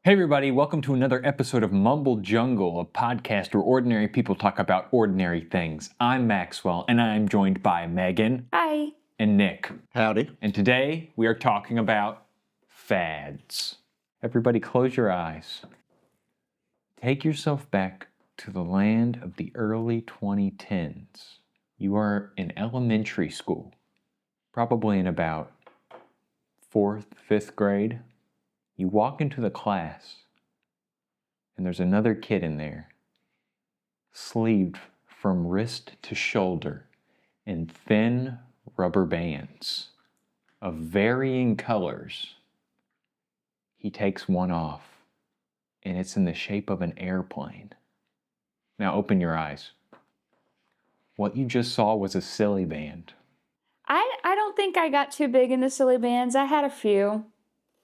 Hey everybody, welcome to another episode of Mumble Jungle, a podcast where ordinary people talk about ordinary things. I'm Maxwell, and I'm joined by Megan. Hi. And Nick. Howdy. And today we are talking about fads. Everybody close your eyes. Take yourself back to the land of the early 2010s. You are in elementary school, probably in about 4th, 5th grade. You walk into the class, and there's another kid in there, sleeved from wrist to shoulder in thin rubber bands of varying colors. He takes one off, and it's in the shape of an airplane. Now open your eyes. What you just saw was a Sillybandz. I don't think I got too big into Sillybandz. I had a few,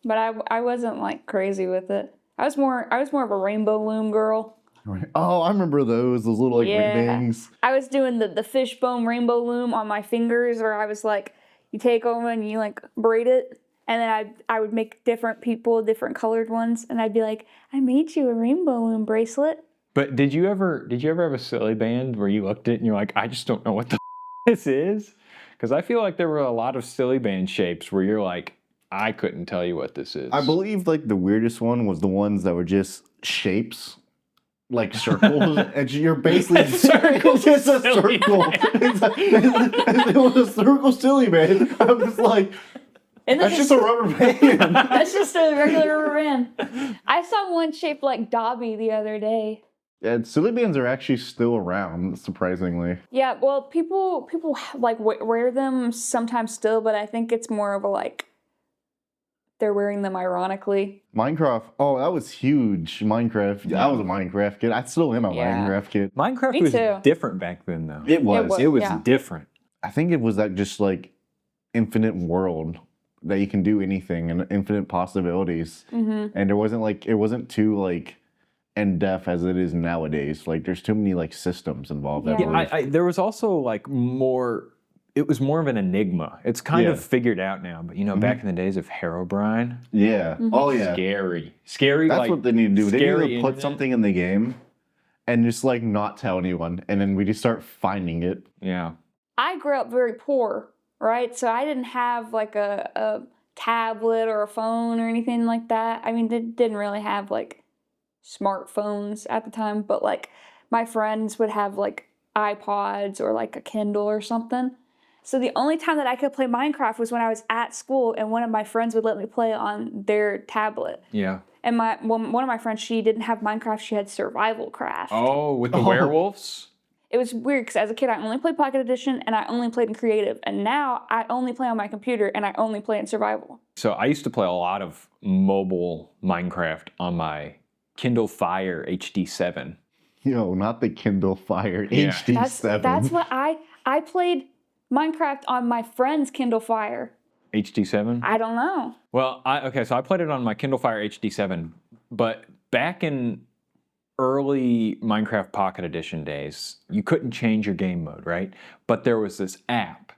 but I wasn't like crazy with it. I was more of a rainbow loom girl. Oh, I remember those little like ring bangs. I was doing the fishbone rainbow loom on my fingers, where I was like, you take them and you like braid it, and then I would make different people different colored ones, and I'd be like, I made you a rainbow loom bracelet. But did you ever have a Sillybandz where you looked at it and you're like, I just don't know what the this is? Because I feel like there were a lot of Sillybandz shapes where you're like, I couldn't tell you what this is. I believe like the weirdest one was the ones that were just shapes, like circles, and you're basically It's just a circle. It was a circle Sillybandz. I was like, that's just a rubber band. That's just a regular rubber band. I saw one shaped like Dobby the other day. And Sillybandz are actually still around, surprisingly. Yeah, well, people like wear them sometimes still, but I think it's more of a like they're wearing them ironically. Minecraft, oh, that was huge. Minecraft, Yeah. I was a Minecraft kid. I still am a Minecraft kid. Minecraft Me was too. different back then, though. It was. It was yeah. different. I think it was that just like infinite world that you can do anything and infinite possibilities. Mm-hmm. And it wasn't too like in depth as it is nowadays. Like there's too many like systems involved. I Yeah. believe. Yeah, there was also like more. It was more of an enigma. It's kind of figured out now, but back in the days of Herobrine, yeah. Mm-hmm. Oh yeah. scary. That's like, what they need to do. They need scary to put internet. something in the game and just like not tell anyone, and then we just start finding it. Yeah. I grew up very poor, right? So I didn't have like a tablet or a phone or anything like that. I mean, they didn't really have like smartphones at the time, but like my friends would have like iPods or like a Kindle or something. So the only time that I could play Minecraft was when I was at school and one of my friends would let me play on their tablet. Yeah. And one of my friends, she didn't have Minecraft, she had Survival Craft. Oh, with the werewolves? It was weird because as a kid, I only played Pocket Edition and I only played in Creative. And now I only play on my computer and I only play in Survival. So I used to play a lot of mobile Minecraft on my Kindle Fire HD7. Yo, not the Kindle Fire Yeah. HD7. That's what I played Minecraft on my friend's Kindle Fire. HD7? I don't know. Well, so I played it on my Kindle Fire HD7, but back in early Minecraft Pocket Edition days, you couldn't change your game mode, right? But there was this app.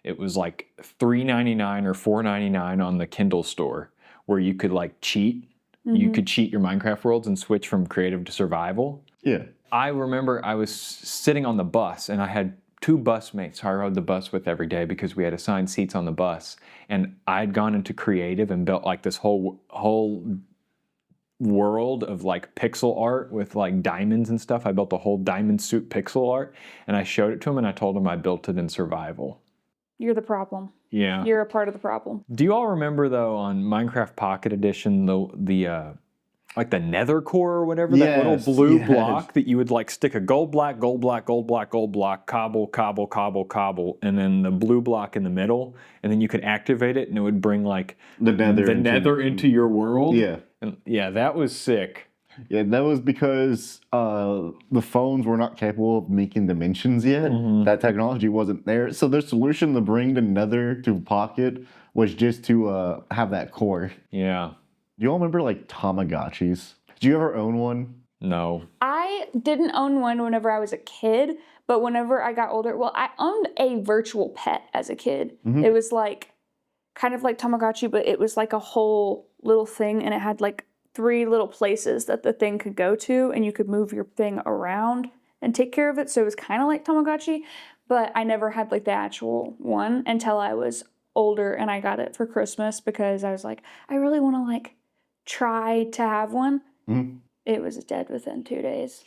It was like $3.99 or $4.99 on the Kindle store where you could like cheat. Mm-hmm. You could cheat your Minecraft worlds and switch from creative to survival. Yeah. I remember I was sitting on the bus and I had 2 bus mates who I rode the bus with every day because we had assigned seats on the bus. And I'd gone into creative and built like this whole world of like pixel art with like diamonds and stuff. I built a whole diamond suit pixel art and I showed it to him and I told him I built it in survival. You're the problem. Yeah. You're a part of the problem. Do you all remember though on Minecraft Pocket Edition the like the nether core or whatever, that little blue block that you would like stick a gold block, cobble, and then the blue block in the middle, and then you could activate it and it would bring like The nether into your world. Yeah. And yeah, that was sick. Yeah, that was because the phones were not capable of making dimensions yet. Mm-hmm. That technology wasn't there. So their solution to bring the nether to Pocket was just to have that core. Yeah. Do you all remember like Tamagotchis? Did you ever own one? No. I didn't own one whenever I was a kid, but whenever I got older, well, I owned a virtual pet as a kid. Mhm. It was like kind of like Tamagotchi, but it was like a whole little thing and it had like 3 little places that the thing could go to, and you could move your thing around and take care of it. So it was kind of like Tamagotchi, but I never had like the actual one until I was older, and I got it for Christmas because I was like, I really want to like try to have one. Mm-hmm. It was dead within 2 days.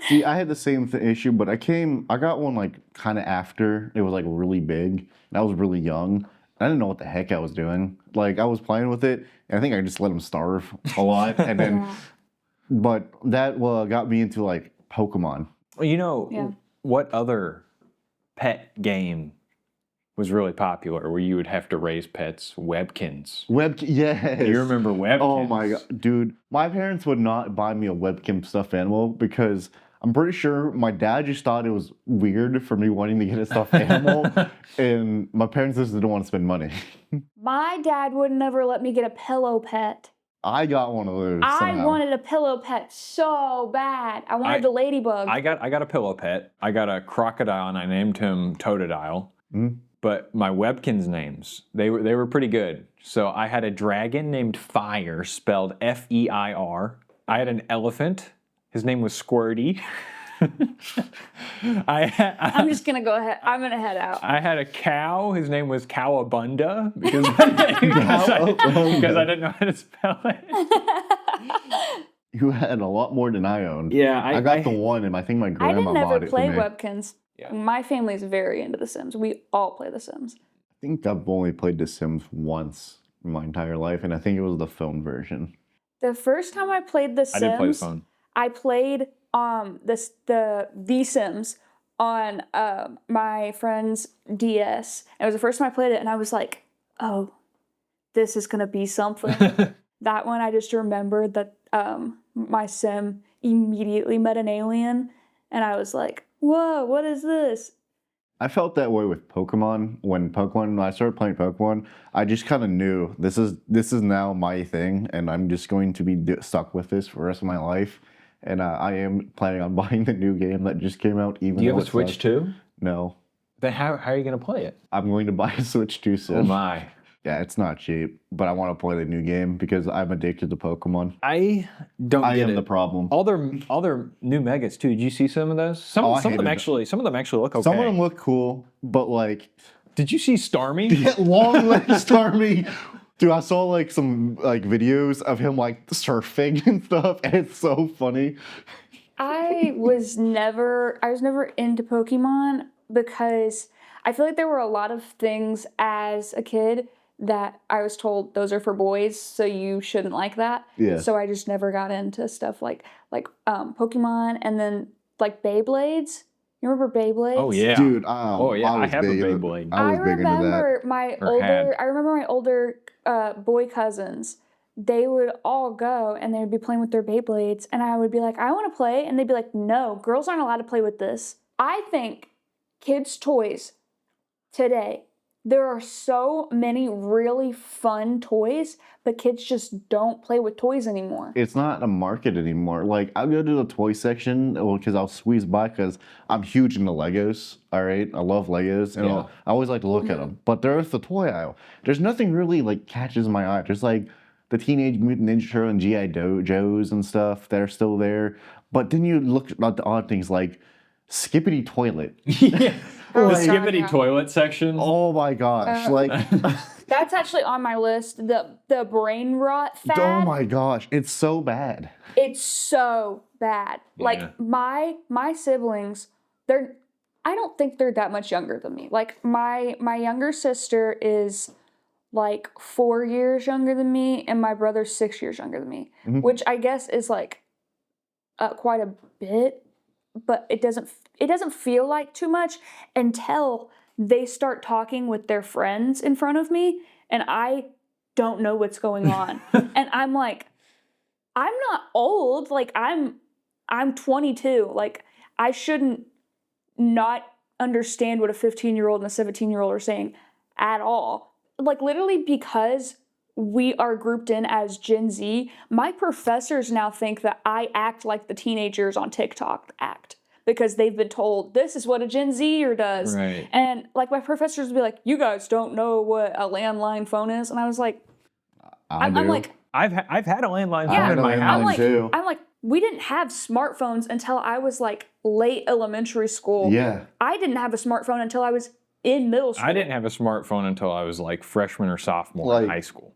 See, I had the same issue, but I got one like kind of after it was like really big, and I was really young. I didn't know what the heck I was doing. Like, I was playing with it, and I think I just let him starve a lot, and then, Yeah. but that got me into like Pokemon. Well, you know, Yeah. what other pet game was really popular where you would have to raise pets? Webkinz. Yes. Do you remember Webkinz? Oh my god, dude. My parents would not buy me a Webkinz stuffed animal because I'm pretty sure my dad just thought it was weird for me wanting to get a stuffed animal, and my parents just didn't want to spend money. My dad would never let me get a pillow pet. I got one of those. I somehow. wanted a pillow pet so bad. I wanted the ladybug. I got a pillow pet. I got a crocodile, and I named him Totodile. Mm. But my Webkinz names, they were pretty good. So I had a dragon named Fire, spelled F-E-I-R. I had an elephant. His name was Squirty. I'm just going to go ahead. I'm going to head out. I had a cow. His name was Cowabunga because I didn't know how to spell it. You had a lot more than I owned. Yeah, I got the one, and I think my I grandma didn't ever bought it play for me. Webkinz. Yeah. My family's very into The Sims. We all play The Sims. I think I've only played The Sims once in my entire life, and I think it was the phone version. The first time I played The Sims, I did play the phone. I played the Sims on my friend's DS. It was the first time I played it, and I was like, oh, this is gonna be something. That one, I just remembered that my Sim immediately met an alien, and I was like, whoa, what is this? I felt that way with Pokemon. When I started playing Pokemon, I just kind of knew this is now my thing, and I'm just going to be stuck with this for the rest of my life. And I am planning on buying the new game that just came out. Even Do you though have a Switch too? No. Then how are you going to play it? I'm going to buy a Switch 2 soon. Oh my. Yeah, it's not cheap, but I want to play the new game because I'm addicted to Pokemon. I don't I get am it. the problem. All their new megas too. Did you see some of those? Some of them actually look okay. Some of them look cool, but like, Did you see Starmie? yeah, long legs Starmie. Dude, I saw like some like videos of him like surfing and stuff, and it's so funny. I was never into Pokemon because I feel like there were a lot of things as a kid that I was told those are for boys, so you shouldn't like that. Yeah. So I just never got into stuff like Pokemon, and then like Beyblades. You remember Beyblades? Oh yeah. Dude, Oh yeah. I have a big into- Beyblade. I was big into that. remember my older boy cousins. They would all go and they would be playing with their Beyblades, and I would be like, I want to play, and they'd be like, no, girls aren't allowed to play with this. I think kids' toys today, there are so many really fun toys, but kids just don't play with toys anymore. It's not a market anymore. Like, I'll go to the toy section because I'll squeeze by because I'm huge into Legos. All right, I love Legos, and Yeah. I always like to look at them. But there's the toy aisle. There's nothing really like catches my eye. There's like the Teenage Mutant Ninja Turtle and GI Joes and stuff that are still there. But then you look at the odd things like Skippity Toilet. Yeah. Oh The my God, Skibbity yeah. toilet section. Oh my gosh! Like, That's actually on my list. The brain rot fad. oh my gosh, it's so bad. It's so bad. Yeah. Like my siblings, I don't think they're that much younger than me. Like my younger sister is like 4 years younger than me, and my brother's 6 years younger than me, which I guess is like quite a bit, but it doesn't feel like too much until they start talking with their friends in front of me, and I don't know what's going on. And I'm like, I'm not old. Like I'm 22. Like I shouldn't not understand what a 15-year-old and a 17-year-old are saying at all. Like literally because we are grouped in as Gen Z, my professors now think that I act like the teenagers on TikTok act because they've been told this is what a Gen Zer does. Right. And like my professors would be like, you guys don't know what a landline phone is. And I was like, I'm like, I've had a landline Yeah, phone in my I know, house. I'm like, we didn't have smartphones until I was like late elementary school. Yeah. I didn't have a smartphone until I was in middle school. I didn't have a smartphone until I was like freshman or sophomore in Like- high school.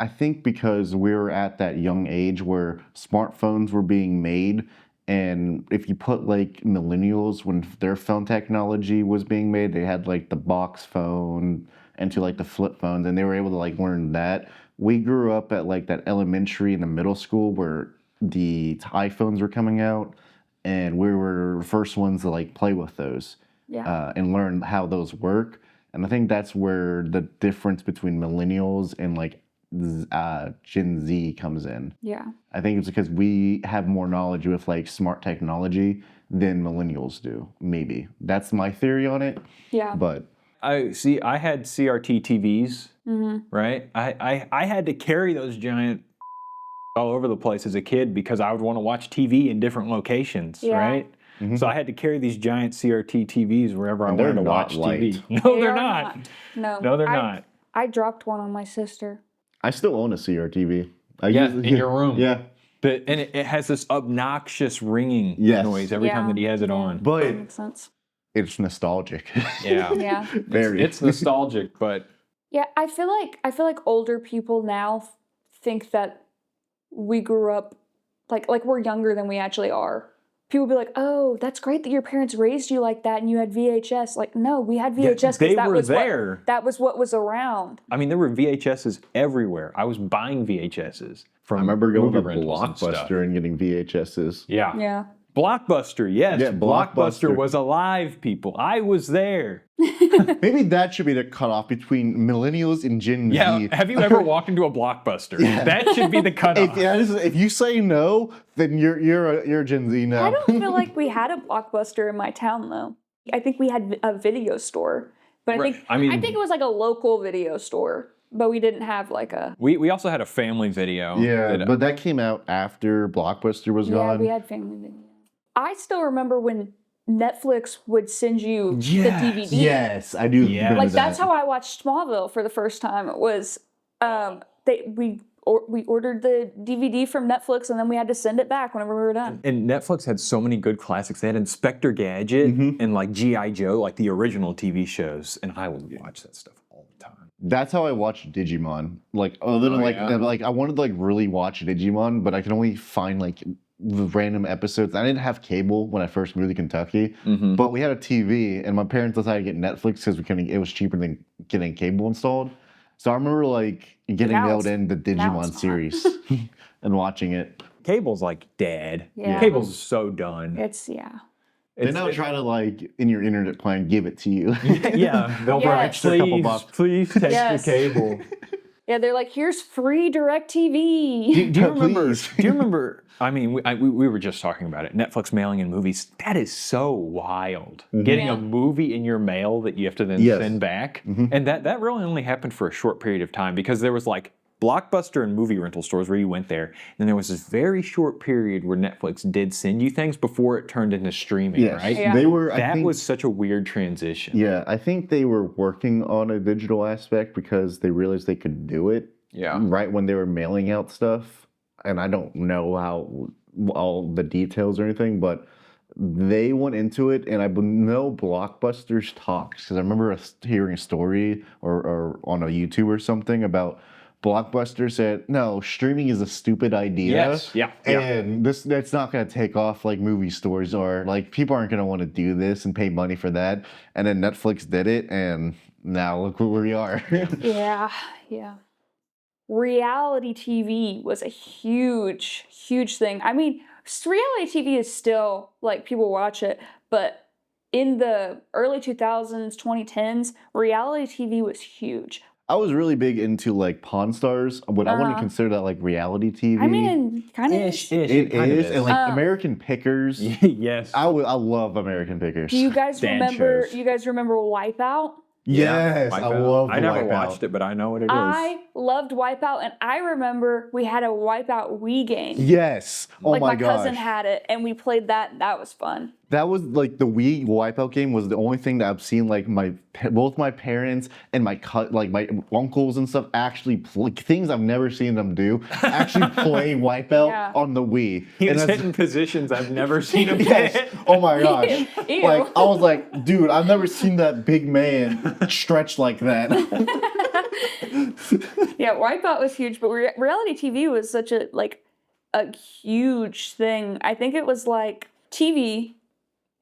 I think because we were at that young age where smartphones were being made, and if you put like millennials when their phone technology was being made, they had like the box phone into like the flip phones, and they were able to like learn that. We grew up at like that elementary and the middle school where the iPhones were coming out, and we were the first ones to like play with those and learn how those work. And I think that's where the difference between millennials and like Gen Z comes in. Yeah. Uh, I think it's because we have more knowledge with like smart technology than millennials do. Maybe that's my theory on it. Yeah. But I had CRT TVs, right? I had to carry those giant all over the place as a kid because I would want to watch TV in different locations, Yeah. right? So I had to carry these giant CRT TVs wherever I And they're wanted to not watch light. TV. No, They they're are not. No. No, they're not. I dropped one on my sister. I still own a CRTV. Yeah, in your room. Yeah. And it has this obnoxious ringing Yes. noise every time that he has it on. But That makes sense. it's nostalgic. Yeah. Yeah. Very. It's nostalgic, but Yeah, I feel like older people now think that we grew up like we're younger than we actually are. People be like, "Oh, that's great that your parents raised you like that and you had VHS." Like, no, we had VHS because they that were was there. that was what was around. I mean, there were VHSs everywhere. I was buying VHSs from I remember going to movie rentals and stuff. Blockbuster and getting VHSs. Yeah. Yeah. Blockbuster, yes. Yeah, Blockbuster Blockbuster. was alive, people. I was there. Maybe that should be the cutoff between millennials and Gen Yeah. Z. Have you ever walked into a Blockbuster? Yeah. That should be the cutoff. If you say no, then you're a Gen Z now. I don't feel like we had a Blockbuster in my town though. I think we had a video store, but Right. I think it was like a local video store, but we didn't have like a. We also had a family video. Yeah, that- but that came out after Blockbuster was Yeah, gone. we had family video. I still remember when Netflix would send you Yes. the DVD. Yes, I do. Yeah. remember Like that's that. how I watched Smallville for the first time. It was we ordered the DVD from Netflix and then we had to send it back whenever we were done. And Netflix had so many good classics. They had Inspector Gadget and like G.I. Joe, like the original TV shows. And I would watch that stuff all the time. That's how I watched Digimon. Like other than like I wanted to like really watch Digimon, but I could only find like the random episodes. I didn't have cable when I first moved to Kentucky, but we had a TV, and my parents decided to get Netflix because it was cheaper than getting cable installed. So I remember like getting Now mailed it's- in the now Digimon it's not. series and watching it. Cable's like dead. Yeah. Cable's so done. It's yeah. They now try to like in your internet plan give it to you. Yeah, they'll Yes. extra couple bucks. Please take Yes. the cable. Yeah, they're like, here's free DirecTV. Do you remember? Please. Do you remember? I mean, we were just talking about it. Netflix mailing in movies. That is so wild. Getting Yeah. a movie in your mail that you have to then Yes. send back, and that really only happened for a short period of time because there was like Blockbuster and movie rental stores where you went there, and there was this very short period where Netflix did send you things before it turned into streaming. Yes, Right? Yeah. they were. I That think, was such a weird transition. Yeah, I think they were working on a digital aspect because they realized they could do it. Yeah. Right when they were mailing out stuff, and I don't know how all the details or anything, but they went into it, and I know Blockbuster's talks because I remember hearing a story or on a YouTube or something about Blockbuster said, "No, streaming is a stupid idea." Yes. Yeah. Yeah. And that's not going to take off like movie stores, or like people aren't going to want to do this and pay money for that. And then Netflix did it, and now look where we are. Yeah, yeah. Reality TV was a huge, huge thing. I mean, reality TV is still, like, people watch it, but in the early 2000s, 2010s, reality TV was huge. I was really big into like Pawn Stars, but I wouldn't consider that like reality TV. I mean, kind of. Ish. it kind of is, and like American Pickers. yes. I love American Pickers. Do you guys Dan remember? shows. You guys remember Wipeout? Yes, I Wipeout. love. I never Wipeout. watched it, but I know what it is. I loved Wipeout, and I remember we had a Wipeout Wii game. Yes. Oh Like my my gosh. cousin had it, and we played that. That was fun. That was like the Wii Wipeout game was the only thing that I've seen like both my parents and my my uncles and stuff actually play things I've never seen them do. Actually play Wipeout Yeah. on the Wii. He And was that's- hitting positions I've never seen him Yes. hit. Oh my gosh. Ew. Like I was like, dude, I've never seen that big man stretch like that. Yeah, Wipeout was huge, but reality TV was such a huge thing. I think it was like TV,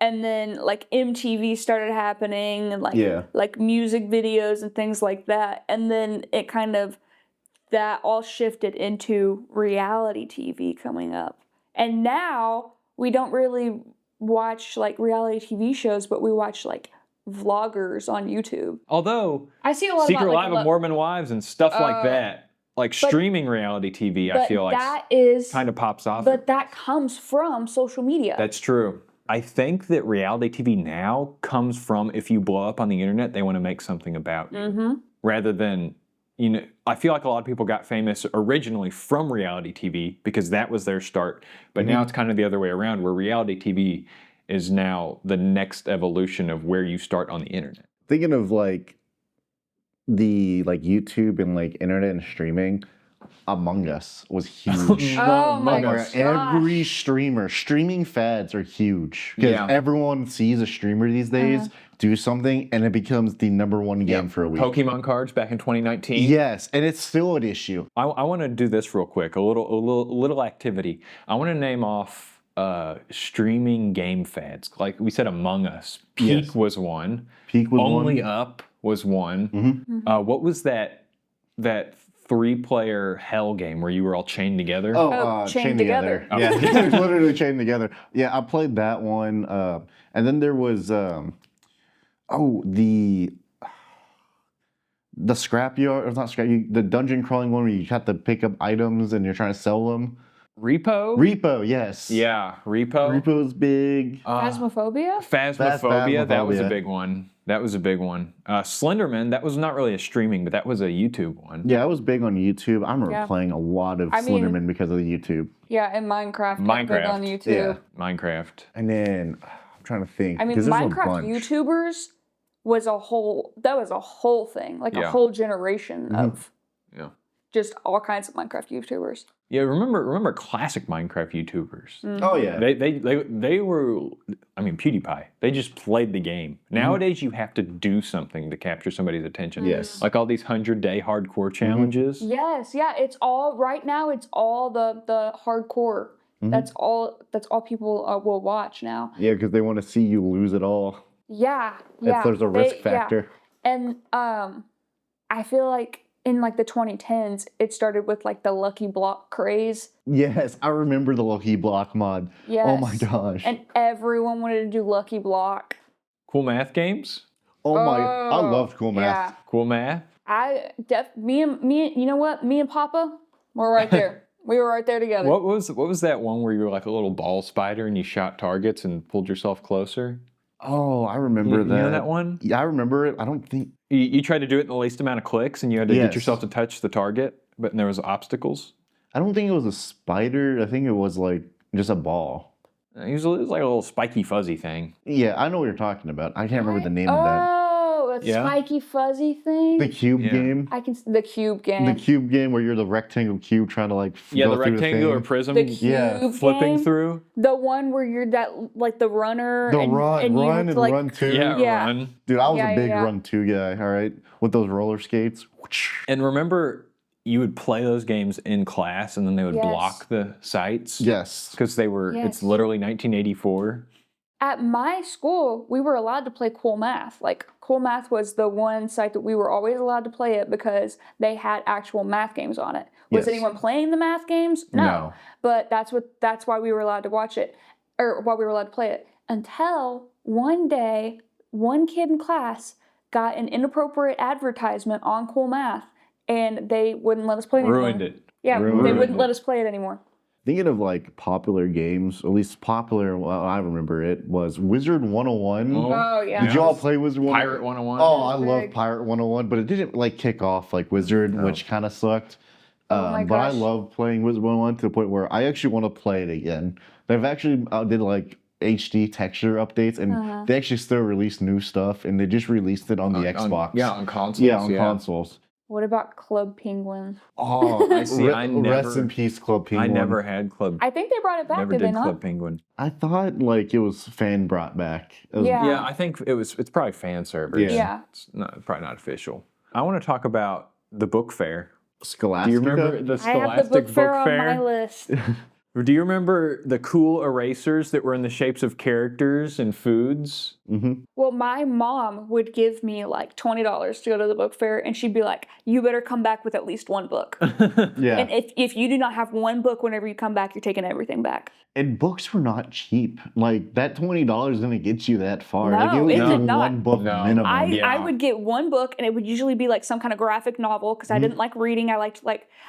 and then like MTV started happening, and like music videos and things like that, and then it kind of that all shifted into reality TV coming up. And now we don't really watch like reality TV shows, but we watch like vloggers on YouTube. Although I see a lot Secret about Life of Mormon Wives and stuff like that, like streaming reality TV, I but feel like that is kind of pops off. But that comes from social media. That's true. I think that reality TV now comes from if you blow up on the internet, they want to make something about you. Rather than, I feel like a lot of people got famous originally from reality TV because that was their start. But now it's kind of the other way around where reality TV is now the next evolution of where you start on the internet. Thinking of like the YouTube and like internet and streaming, Among Us was huge. Oh my gosh. gosh. Every streaming fads are huge because everyone sees a streamer these days do something and it becomes the #1 game for a week. Pokemon cards back in 2019. Yes, and it's still an issue. I want to do this real quick, a little activity. I want to name off streaming game fads. Like we said, Among Us. Peak was one. Peak was Only one. Up was one. What was that 3-player hell game where you were all chained together? Chained Together. Yeah, it's literally chained together. Yeah, I played that one. And then there was the scrapyard, or not scrap, the dungeon crawling one where you have to pick up items and you're trying to sell them. Repo? Repo, yes. Yeah, Repo. Repo's big. Phasmophobia? Phasmophobia, that was a big one. Slenderman, that was not really a streaming, but that was a YouTube one. Yeah, I was big on YouTube. I remember playing a lot of Slenderman because of the YouTube. Yeah, and Minecraft. Big on YouTube. Yeah. Minecraft. And then I'm trying to think. I mean, 'cause there's a Minecraft bunch. YouTubers was a whole thing, like a whole generation of just all kinds of Minecraft YouTubers. Yeah, remember classic Minecraft YouTubers. Oh yeah. They were, I mean, PewDiePie. They just played the game. Nowadays, you have to do something to capture somebody's attention. Yes. Like all these 100-day hardcore challenges. Yes, yeah, it's all right now. It's all the hardcore. That's all people will watch now. Yeah, because they want to see you lose it all. Yeah. If there's a risk factor. And I feel like in like the 2010s, it started with like the Lucky Block craze. Yes, I remember the Lucky Block mod. Yes. Oh my gosh. And everyone wanted to do Lucky Block. Cool math games. I loved Cool Math. Yeah. Cool math. Me and Papa, we're right there. We were right there together. What was that one where you were like a little ball spider and you shot targets and pulled yourself closer? Oh, I remember that. You know that one? Yeah, I remember it. I don't think... You tried to do it in the least amount of clicks and you had to get Yes. yourself to touch the target, but there was obstacles. I don't think it was a spider. I think it was like just a ball. It was like a little spiky fuzzy thing. Yeah, I know what you're talking about. I can't remember the name of that. Oh, a spiky fuzzy thing. The cube game. The cube game. The cube game where you're the rectangle cube trying to like Yeah, go the through rectangular thing. prism The cube flipping game. through. The one where you're like the runner. The and you have run to, and like, run too. Yeah, run. Dude, I was Yeah, a big yeah. run two guy, all right? With those roller skates. And remember, you would play those games in class and then they would Yes. block the sites. Yes. Because it's literally 1984. At my school, we were allowed to play Cool Math. Like, Cool Math was the one site that we were always allowed to play it because they had actual math games on it. Was Yes. anyone playing the math games? No. But that's why we were allowed to watch it, or why we were allowed to play it. Until one day, one kid in class got an inappropriate advertisement on Cool Math, and they wouldn't let us play it anymore. Ruined it. Yeah, Ruined they it. wouldn't let us play it anymore. Thinking of like popular games, at least popular, well, I remember it was Wizard 101. Oh yeah. Did you all play Wizard 101? Pirate 101? Oh, I Big. love Pirate 101, but it didn't like kick off like Wizard, which kind of sucked. Oh my But I gosh. love playing Wizard 101 to the point where I actually want to play it again. They've actually did like HD texture updates, and they actually still release new stuff, and they just released it on the Xbox. On consoles. Yeah, on consoles. What about Club Penguin? Oh, I see. Rest in peace, Club Penguin. I never had Club. I think they brought it back. Never Did they did not? Club Penguin. I thought like it was fan brought back. It was- Yeah. Yeah, I think it's probably fan servers. Yeah. It's probably not official. I want to talk about the book fair. Scholastic. Do you remember the I have the Scholastic book fair on my list. Do you remember the cool erasers that were in the shapes of characters and foods? Well, my mom would give me like $20 to go to the book fair, and she'd be like, "You better come back with at least one book. Yeah. And if you do not have one book whenever you come back, you're taking everything back." And books were not cheap. Like that $20 didn't get you that far. No, like it did was not. one book No. minimum. I would get one book, and it would usually be like some kind of graphic novel because I didn't like reading. I liked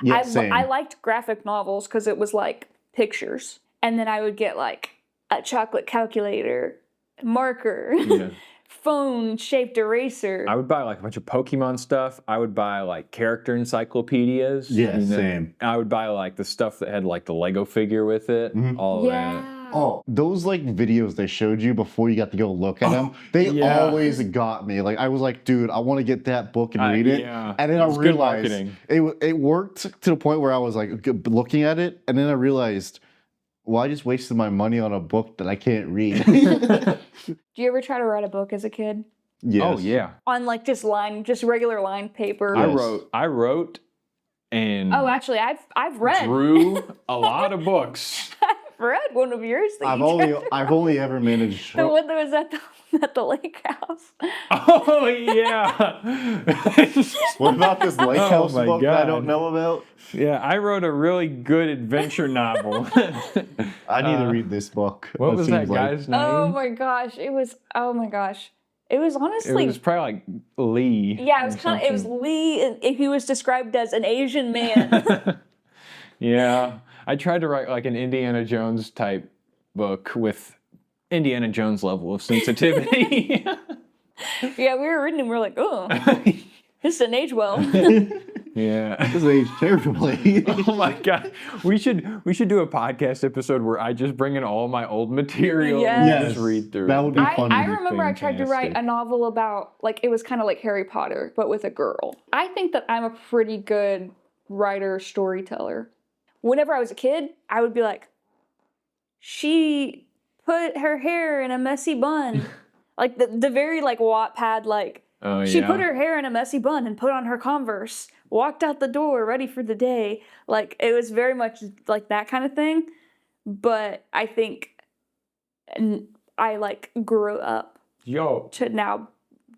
Yeah, same. I liked graphic novels because it was like pictures. And then I would get like a chocolate calculator, marker, Yeah. phone-shaped eraser. I would buy like a bunch of Pokemon stuff. I would buy like character encyclopedias. Yeah, And then same. I would buy like the stuff that had like the Lego figure with it. All of that. Yeah. Oh, those like videos they showed you before you got to go look at them, they yeah. always got me. Like I was like, dude, I want to get that book and read it. yeah. And then I It's good realized marketing. it worked to the point where I was like looking at it, and then I realized, well, I just wasted my money on a book that I can't read. Do you ever try to write a book as a kid? Yes. Oh yeah. On like just regular line paper? Yes. I wrote and Oh, actually, I've read. drew a lot of books. I've read one of yours. That I've you only drew. I've only ever managed. The one that was at the lake house. Oh yeah. What about this lake Oh, house my book that I God. don't know about? Yeah, I wrote a really good adventure novel. I need to read this book. What It was that seems like- guy's name? Oh my gosh! It was. Oh my gosh! It was It honestly. was probably like Lee. Yeah, it was or kind of. It was something. Lee, and he was described as an Asian man. Yeah, I tried to write like an Indiana Jones type book with Indiana Jones level of sensitivity. Yeah, we were reading and we were like, oh, this didn't age well. Yeah. This aged terribly. Oh my god, we should do a podcast episode where I just bring in all my old material and Yes. just read through. That would be fun. I remember I tried to write a fantastic. novel about, like, it was kind of like Harry Potter, but with a girl. I think that I'm a pretty good writer, storyteller. Whenever I was a kid, I would be like, she put her hair in a messy bun. Like, the very, like, Wattpad, like, Oh she yeah. put her hair in a messy bun and put on her Converse, walked out the door ready for the day. Like, it was very much like that kind of thing. But I think I, like, grew up Yo. to now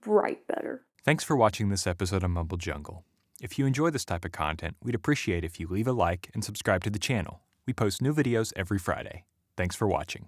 write better. Thanks for watching this episode of Mumble Jungle. If you enjoy this type of content, we'd appreciate if you leave a like and subscribe to the channel. We post new videos every Friday. Thanks for watching.